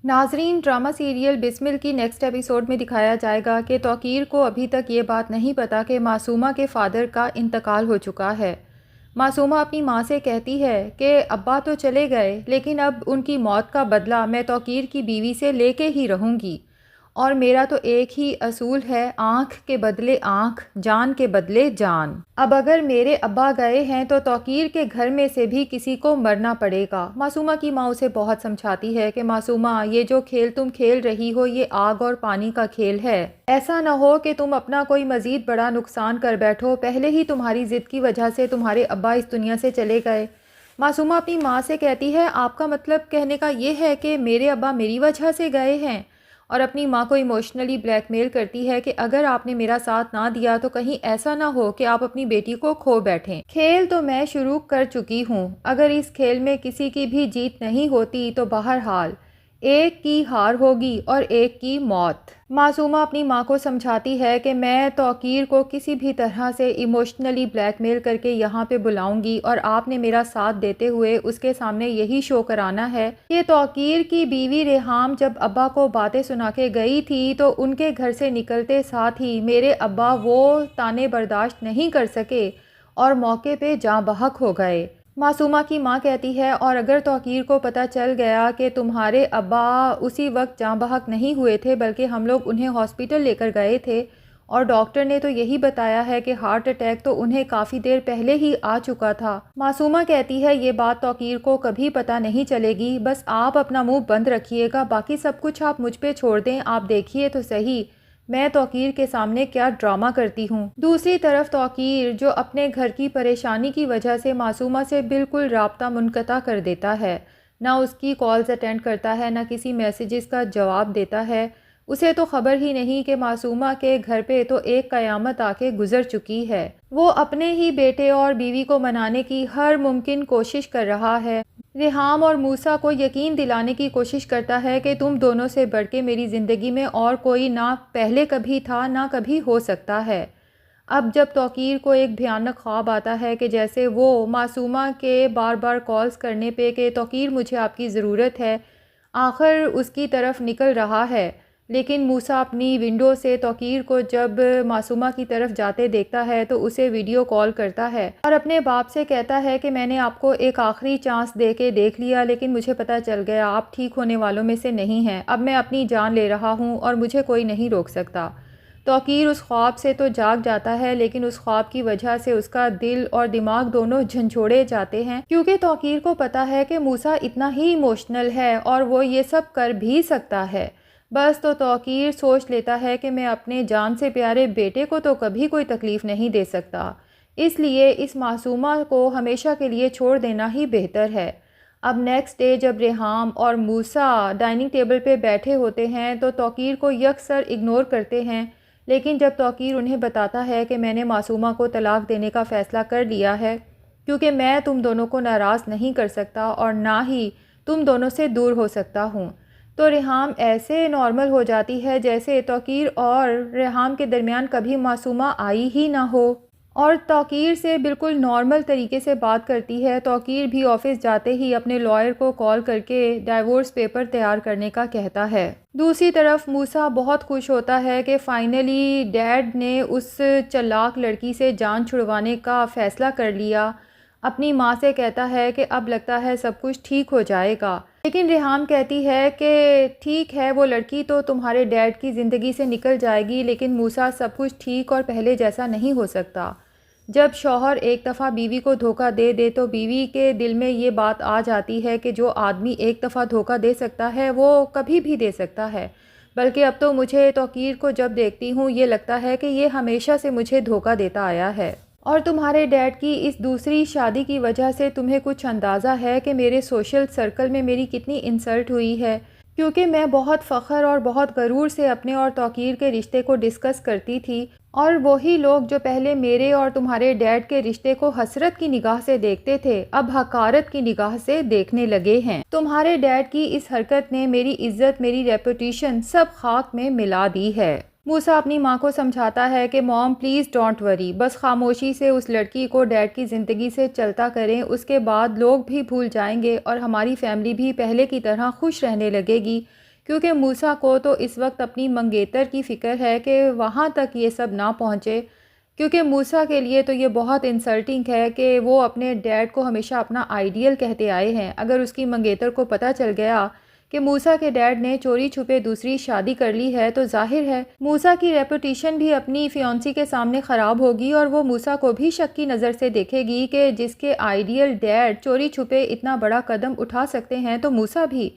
ناظرین، drama serial بسمل کی next episode میں دکھایا جائے گا کہ توقیر کو ابھی تک یہ بات نہیں پتہ کہ معصومہ کے فادر کا انتقال ہو چکا ہے۔ معصومہ اپنی ماں سے کہتی ہے کہ ابا تو چلے گئے لیکن اب ان کی موت کا بدلہ میں توقیر کی بیوی سے لے کے ہی رہوں گی، اور میرا تو ایک ہی اصول ہے، آنکھ کے بدلے آنکھ، جان کے بدلے جان۔ اب اگر میرے ابا گئے ہیں تو توقیر کے گھر میں سے بھی کسی کو مرنا پڑے گا۔ معصومہ کی ماں اسے بہت سمجھاتی ہے کہ معصومہ، یہ جو کھیل تم کھیل رہی ہو یہ آگ اور پانی کا کھیل ہے، ایسا نہ ہو کہ تم اپنا کوئی مزید بڑا نقصان کر بیٹھو، پہلے ہی تمہاری ضد کی وجہ سے تمہارے ابا اس دنیا سے چلے گئے۔ معصومہ اپنی ماں سے کہتی ہے، آپ کا مطلب کہنے کا یہ ہے کہ میرے ابا میری وجہ سے گئے ہیں؟ اور اپنی ماں کو ایموشنلی بلیک میل کرتی ہے کہ اگر آپ نے میرا ساتھ نہ دیا تو کہیں ایسا نہ ہو کہ آپ اپنی بیٹی کو کھو بیٹھیں۔ کھیل تو میں شروع کر چکی ہوں، اگر اس کھیل میں کسی کی بھی جیت نہیں ہوتی تو بہرحال ایک کی ہار ہوگی اور ایک کی موت۔ معصومہ اپنی ماں کو سمجھاتی ہے کہ میں توقیر کو کسی بھی طرح سے ایموشنلی بلیک میل کر کے یہاں پہ بلاؤں گی، اور آپ نے میرا ساتھ دیتے ہوئے اس کے سامنے یہی شو کرانا ہے کہ توقیر کی بیوی ریحام جب ابا کو باتیں سنا کے گئی تھی تو ان کے گھر سے نکلتے ساتھ ہی میرے ابا وہ طعنے برداشت نہیں کر سکے اور موقع پہ جاں بحق ہو گئے۔ معصومہ کی ماں کہتی ہے، اور اگر توقیر کو پتہ چل گیا کہ تمہارے ابا اسی وقت جاں بحق نہیں ہوئے تھے بلکہ ہم لوگ انہیں ہاسپٹل لے کر گئے تھے اور ڈاکٹر نے تو یہی بتایا ہے کہ ہارٹ اٹیک تو انہیں کافی دیر پہلے ہی آ چکا تھا۔ معصومہ کہتی ہے، یہ بات توقیر کو کبھی پتہ نہیں چلے گی، بس آپ اپنا منہ بند رکھیے گا، باقی سب کچھ آپ مجھ پہ چھوڑ دیں، آپ دیکھیے تو صحیح میں توقیر کے سامنے کیا ڈرامہ کرتی ہوں۔ دوسری طرف توقیر، جو اپنے گھر کی پریشانی کی وجہ سے معصومہ سے بالکل رابطہ منقطع کر دیتا ہے، نہ اس کی کالز اٹینڈ کرتا ہے، نہ کسی میسیجز کا جواب دیتا ہے، اسے تو خبر ہی نہیں کہ معصومہ کے گھر پہ تو ایک قیامت آ کے گزر چکی ہے۔ وہ اپنے ہی بیٹے اور بیوی کو منانے کی ہر ممکن کوشش کر رہا ہے، ریحام اور موسیٰ کو یقین دلانے کی کوشش کرتا ہے کہ تم دونوں سے بڑھ کے میری زندگی میں اور کوئی نہ پہلے کبھی تھا نہ کبھی ہو سکتا ہے۔ اب جب توقیر کو ایک بھیانک خواب آتا ہے کہ جیسے وہ معصومہ کے بار بار کالز کرنے پہ کہ توقیر مجھے آپ کی ضرورت ہے، آخر اس کی طرف نکل رہا ہے، لیکن موسیٰ اپنی ونڈو سے توقیر کو جب معصومہ کی طرف جاتے دیکھتا ہے تو اسے ویڈیو کال کرتا ہے اور اپنے باپ سے کہتا ہے کہ میں نے آپ کو ایک آخری چانس دے کے دیکھ لیا، لیکن مجھے پتہ چل گیا آپ ٹھیک ہونے والوں میں سے نہیں ہیں، اب میں اپنی جان لے رہا ہوں اور مجھے کوئی نہیں روک سکتا۔ توقیر اس خواب سے تو جاگ جاتا ہے، لیکن اس خواب کی وجہ سے اس کا دل اور دماغ دونوں جھنجھوڑے جاتے ہیں، کیونکہ توقیر کو پتہ ہے کہ موسیٰ اتنا ہی ایموشنل ہے اور وہ یہ سب کر بھی سکتا ہے۔ بس تو توقیر سوچ لیتا ہے کہ میں اپنے جان سے پیارے بیٹے کو تو کبھی کوئی تکلیف نہیں دے سکتا، اس لیے اس معصومہ کو ہمیشہ کے لیے چھوڑ دینا ہی بہتر ہے۔ اب نیکسٹ ڈے جب ریحام اور موسیٰ ڈائننگ ٹیبل پہ بیٹھے ہوتے ہیں تو توقیر کو یکسر اگنور کرتے ہیں، لیکن جب توقیر انہیں بتاتا ہے کہ میں نے معصومہ کو طلاق دینے کا فیصلہ کر لیا ہے کیونکہ میں تم دونوں کو ناراض نہیں کر سکتا اور نہ ہی تم دونوں سے دور ہو سکتا ہوں، تو ریحام ایسے نارمل ہو جاتی ہے جیسے توقیر اور ریحام کے درمیان کبھی معصومہ آئی ہی نہ ہو، اور توقیر سے بالکل نارمل طریقے سے بات کرتی ہے۔ توقیر بھی آفس جاتے ہی اپنے لائر کو کال کر کے ڈائیورس پیپر تیار کرنے کا کہتا ہے۔ دوسری طرف موسیٰ بہت خوش ہوتا ہے کہ فائنلی ڈیڈ نے اس چلاک لڑکی سے جان چھڑوانے کا فیصلہ کر لیا۔ اپنی ماں سے کہتا ہے کہ اب لگتا ہے سب کچھ ٹھیک ہو جائے گا، لیکن ریحام کہتی ہے کہ ٹھیک ہے وہ لڑکی تو تمہارے ڈیڈ کی زندگی سے نکل جائے گی، لیکن موسیٰ سب کچھ ٹھیک اور پہلے جیسا نہیں ہو سکتا۔ جب شوہر ایک دفعہ بیوی کو دھوکہ دے دے تو بیوی کے دل میں یہ بات آ جاتی ہے کہ جو آدمی ایک دفعہ دھوکہ دے سکتا ہے وہ کبھی بھی دے سکتا ہے، بلکہ اب تو مجھے توقیر کو جب دیکھتی ہوں یہ لگتا ہے کہ یہ ہمیشہ سے مجھے دھوکہ دیتا آیا ہے، اور تمہارے ڈیڈ کی اس دوسری شادی کی وجہ سے تمہیں کچھ اندازہ ہے کہ میرے سوشل سرکل میں میری کتنی انسلٹ ہوئی ہے، کیونکہ میں بہت فخر اور بہت غرور سے اپنے اور توقیر کے رشتے کو ڈسکس کرتی تھی، اور وہی لوگ جو پہلے میرے اور تمہارے ڈیڈ کے رشتے کو حسرت کی نگاہ سے دیکھتے تھے اب حقارت کی نگاہ سے دیکھنے لگے ہیں۔ تمہارے ڈیڈ کی اس حرکت نے میری عزت، میری ریپوٹیشن سب خاک میں ملا دی ہے۔ موسیٰ اپنی ماں کو سمجھاتا ہے کہ موم پلیز ڈونٹ وری، بس خاموشی سے اس لڑکی کو ڈیڈ کی زندگی سے چلتا کریں، اس کے بعد لوگ بھی بھول جائیں گے اور ہماری فیملی بھی پہلے کی طرح خوش رہنے لگے گی، کیونکہ موسیٰ کو تو اس وقت اپنی منگیتر کی فکر ہے کہ وہاں تک یہ سب نہ پہنچے، کیونکہ موسیٰ کے لیے تو یہ بہت انسلٹنگ ہے کہ وہ اپنے ڈیڈ کو ہمیشہ اپنا آئیڈیل کہتے آئے ہیں۔ اگر اس کی منگیتر کو پتہ چل گیا کہ موسیٰ کے ڈیڈ نے چوری چھپے دوسری شادی کر لی ہے تو ظاہر ہے موسیٰ کی ریپوٹیشن بھی اپنی فیونسی کے سامنے خراب ہوگی، اور وہ موسیٰ کو بھی شک کی نظر سے دیکھے گی کہ جس کے آئیڈیل ڈیڈ چوری چھپے اتنا بڑا قدم اٹھا سکتے ہیں تو موسیٰ بھی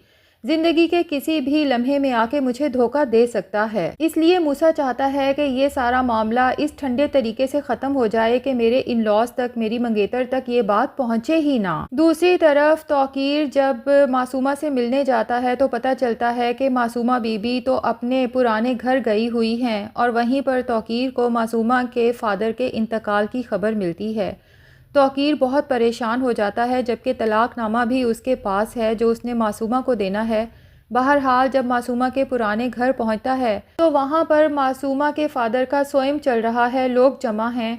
زندگی کے کسی بھی لمحے میں آ کے مجھے دھوکہ دے سکتا ہے۔ اس لیے موسیٰ چاہتا ہے کہ یہ سارا معاملہ اس ٹھنڈے طریقے سے ختم ہو جائے کہ میرے ان لاز تک، میری منگیتر تک یہ بات پہنچے ہی نہ۔ دوسری طرف توقیر جب معصومہ سے ملنے جاتا ہے تو پتہ چلتا ہے کہ معصومہ بی بی تو اپنے پرانے گھر گئی ہوئی ہیں، اور وہیں پر توقیر کو معصومہ کے فادر کے انتقال کی خبر ملتی ہے۔ توقیر بہت پریشان ہو جاتا ہے، جبکہ طلاق نامہ بھی اس کے پاس ہے جو اس نے معصومہ کو دینا ہے۔ بہرحال جب معصومہ کے پرانے گھر پہنچتا ہے تو وہاں پر معصومہ کے فادر کا سوئم چل رہا ہے، لوگ جمع ہیں۔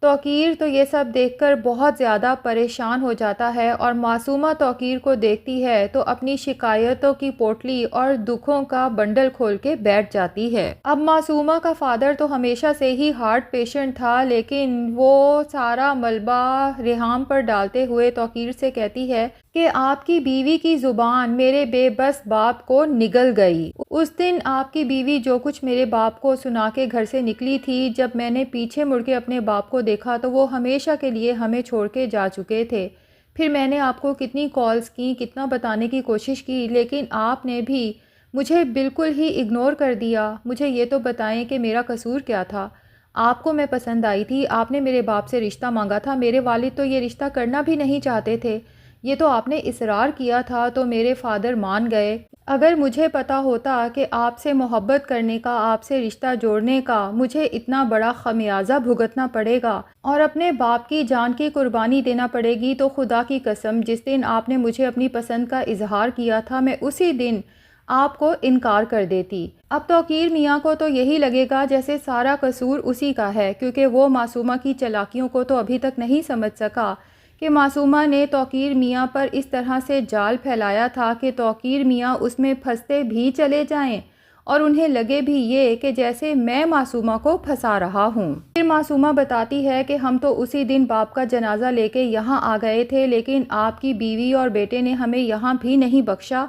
توقیر تو یہ سب دیکھ کر بہت زیادہ پریشان ہو جاتا ہے، اور معصومہ توقیر کو دیکھتی ہے تو اپنی شکایتوں کی پوٹلی اور دکھوں کا بنڈل کھول کے بیٹھ جاتی ہے۔ اب معصومہ کا فادر تو ہمیشہ سے ہی ہارٹ پیشنٹ تھا، لیکن وہ سارا ملبہ ریحام پر ڈالتے ہوئے توقیر سے کہتی ہے کہ آپ کی بیوی کی زبان میرے بے بس باپ کو نگل گئی۔ اس دن آپ کی بیوی جو کچھ میرے باپ کو سنا کے گھر سے نکلی تھی، جب میں نے پیچھے مڑ کے اپنے باپ کو دیکھا تو وہ ہمیشہ کے لیے ہمیں چھوڑ کے جا چکے تھے۔ پھر میں نے آپ کو کتنی کالز کی، کتنا بتانے کی کوشش کی، لیکن آپ نے بھی مجھے بالکل ہی اگنور کر دیا۔ مجھے یہ تو بتائیں کہ میرا قصور کیا تھا؟ آپ کو میں پسند آئی تھی، آپ نے میرے باپ سے رشتہ مانگا تھا، میرے والد تو یہ رشتہ کرنا بھی نہیں چاہتے تھے، یہ تو آپ نے اصرار کیا تھا تو میرے فادر مان گئے۔ اگر مجھے پتا ہوتا کہ آپ سے محبت کرنے کا، آپ سے رشتہ جوڑنے کا مجھے اتنا بڑا خمیازہ بھگتنا پڑے گا اور اپنے باپ کی جان کی قربانی دینا پڑے گی، تو خدا کی قسم جس دن آپ نے مجھے اپنی پسند کا اظہار کیا تھا میں اسی دن آپ کو انکار کر دیتی۔ اب توقیر میاں کو تو یہی لگے گا جیسے سارا قصور اسی کا ہے، کیونکہ وہ معصومہ کی چالاکیوں کو تو ابھی تک نہیں سمجھ سکا کہ معصومہ نے توقیر میاں پر اس طرح سے جال پھیلایا تھا کہ توقیر میاں اس میں پھنستے بھی چلے جائیں اور انہیں لگے بھی یہ کہ جیسے میں معصومہ کو پھنسا رہا ہوں۔ پھر معصومہ بتاتی ہے کہ ہم تو اسی دن باپ کا جنازہ لے کے یہاں آ گئے تھے، لیکن آپ کی بیوی اور بیٹے نے ہمیں یہاں بھی نہیں بخشا،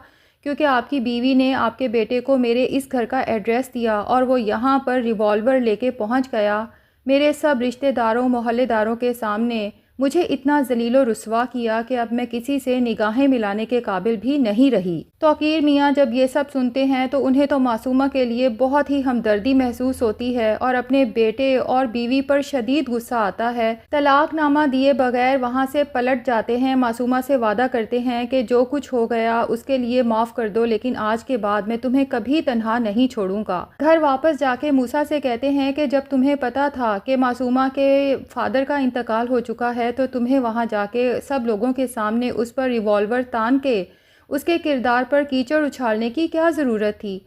کیونکہ آپ کی بیوی نے آپ کے بیٹے کو میرے اس گھر کا ایڈریس دیا اور وہ یہاں پر ریوالور لے کے پہنچ گیا۔ میرے سب رشتہ داروں، محلے داروں کے سامنے مجھے اتنا ذلیل و رسوا کیا کہ اب میں کسی سے نگاہیں ملانے کے قابل بھی نہیں رہی۔ توقیر میاں جب یہ سب سنتے ہیں تو انہیں تو معصومہ کے لیے بہت ہی ہمدردی محسوس ہوتی ہے اور اپنے بیٹے اور بیوی پر شدید غصہ آتا ہے۔ طلاق نامہ دیے بغیر وہاں سے پلٹ جاتے ہیں، معصومہ سے وعدہ کرتے ہیں کہ جو کچھ ہو گیا اس کے لیے معاف کر دو، لیکن آج کے بعد میں تمہیں کبھی تنہا نہیں چھوڑوں گا۔ گھر واپس جا کے موسیٰ سے کہتے ہیں کہ جب تمہیں پتا تھا کہ معصومہ کے فادر کا انتقال ہو چکا ہے تو تمہیں وہاں جا کے سب لوگوں کے سامنے اس پر ریوالور تان کے اس کے کردار پر کیچڑ اچھالنے کی کیا ضرورت تھی؟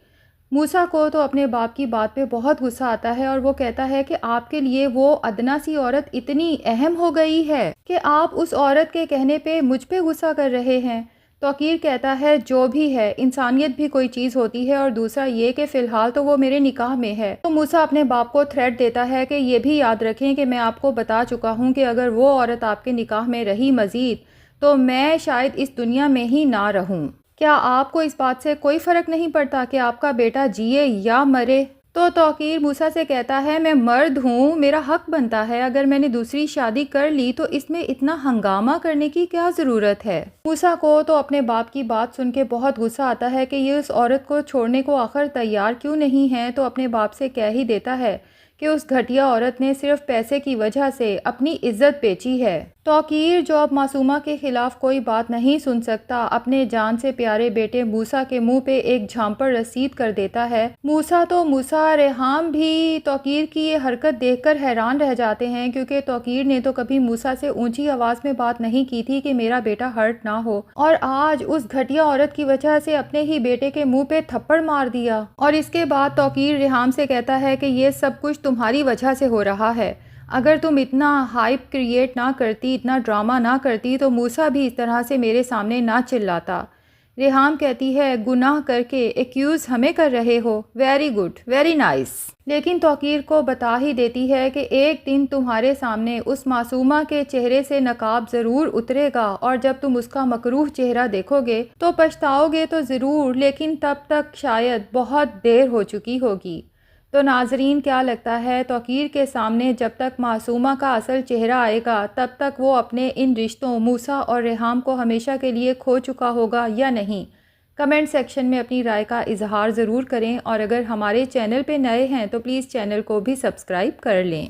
موسیٰ کو تو اپنے باپ کی بات پہ بہت غصہ آتا ہے اور وہ کہتا ہے کہ آپ کے لیے وہ ادنا سی عورت اتنی اہم ہو گئی ہے کہ آپ اس عورت کے کہنے پہ مجھ پہ غصہ کر رہے ہیں۔ توقیر کہتا ہے جو بھی ہے، انسانیت بھی کوئی چیز ہوتی ہے، اور دوسرا یہ کہ فی الحال تو وہ میرے نکاح میں ہے۔ تو موسیٰ اپنے باپ کو تھریٹ دیتا ہے کہ یہ بھی یاد رکھیں کہ میں آپ کو بتا چکا ہوں کہ اگر وہ عورت آپ کے نکاح میں رہی مزید تو میں شاید اس دنیا میں ہی نہ رہوں۔ کیا آپ کو اس بات سے کوئی فرق نہیں پڑتا کہ آپ کا بیٹا جیے یا مرے؟ تو توقیر موسیٰ سے کہتا ہے میں مرد ہوں، میرا حق بنتا ہے، اگر میں نے دوسری شادی کر لی تو اس میں اتنا ہنگامہ کرنے کی کیا ضرورت ہے؟ موسیٰ کو تو اپنے باپ کی بات سن کے بہت غصہ آتا ہے کہ یہ اس عورت کو چھوڑنے کو آخر تیار کیوں نہیں ہے، تو اپنے باپ سے کہہ ہی دیتا ہے کہ اس گھٹیا عورت نے صرف پیسے کی وجہ سے اپنی عزت بیچی ہے۔ توقیر جو اب معصومہ کے خلاف کوئی بات نہیں سن سکتا، اپنے جان سے پیارے بیٹے موسیٰ کے منہ پہ ایک جھامپڑ رسید کر دیتا ہے۔ موسیٰ ریحام بھی توقیر کی یہ حرکت دیکھ کر حیران رہ جاتے ہیں، کیونکہ توقیر نے تو کبھی موسیٰ سے اونچی آواز میں بات نہیں کی تھی کہ میرا بیٹا ہرٹ نہ ہو، اور آج اس گھٹیا عورت کی وجہ سے اپنے ہی بیٹے کے منہ پہ تھپڑ مار دیا۔ اور اس کے بعد توقیر ریحام سے کہتا ہے کہ یہ سب کچھ تمہاری وجہ سے ہو رہا ہے، اگر تم اتنا ہائپ کریٹ نہ کرتی، اتنا ڈرامہ نہ کرتی تو موسیٰ بھی اس طرح سے میرے سامنے نہ چلاتا۔ ریحام کہتی ہے گناہ کر کے ایکیوز ہمیں کر رہے ہو، ویری گڈ، ویری نائس، لیکن توقیر کو بتا ہی دیتی ہے کہ ایک دن تمہارے سامنے اس معصومہ کے چہرے سے نقاب ضرور اترے گا اور جب تم اس کا مکروہ چہرہ دیکھو گے تو پچھتاؤ گے تو ضرور، لیکن تب تک شاید بہت دیر ہو چکی ہوگی۔ تو ناظرین کیا لگتا ہے توقیر کے سامنے جب تک معصومہ کا اصل چہرہ آئے گا تب تک وہ اپنے ان رشتوں موسیٰ اور ریحام کو ہمیشہ کے لیے کھو چکا ہوگا یا نہیں؟ کمنٹ سیکشن میں اپنی رائے کا اظہار ضرور کریں، اور اگر ہمارے چینل پہ نئے ہیں تو پلیز چینل کو بھی سبسکرائب کر لیں۔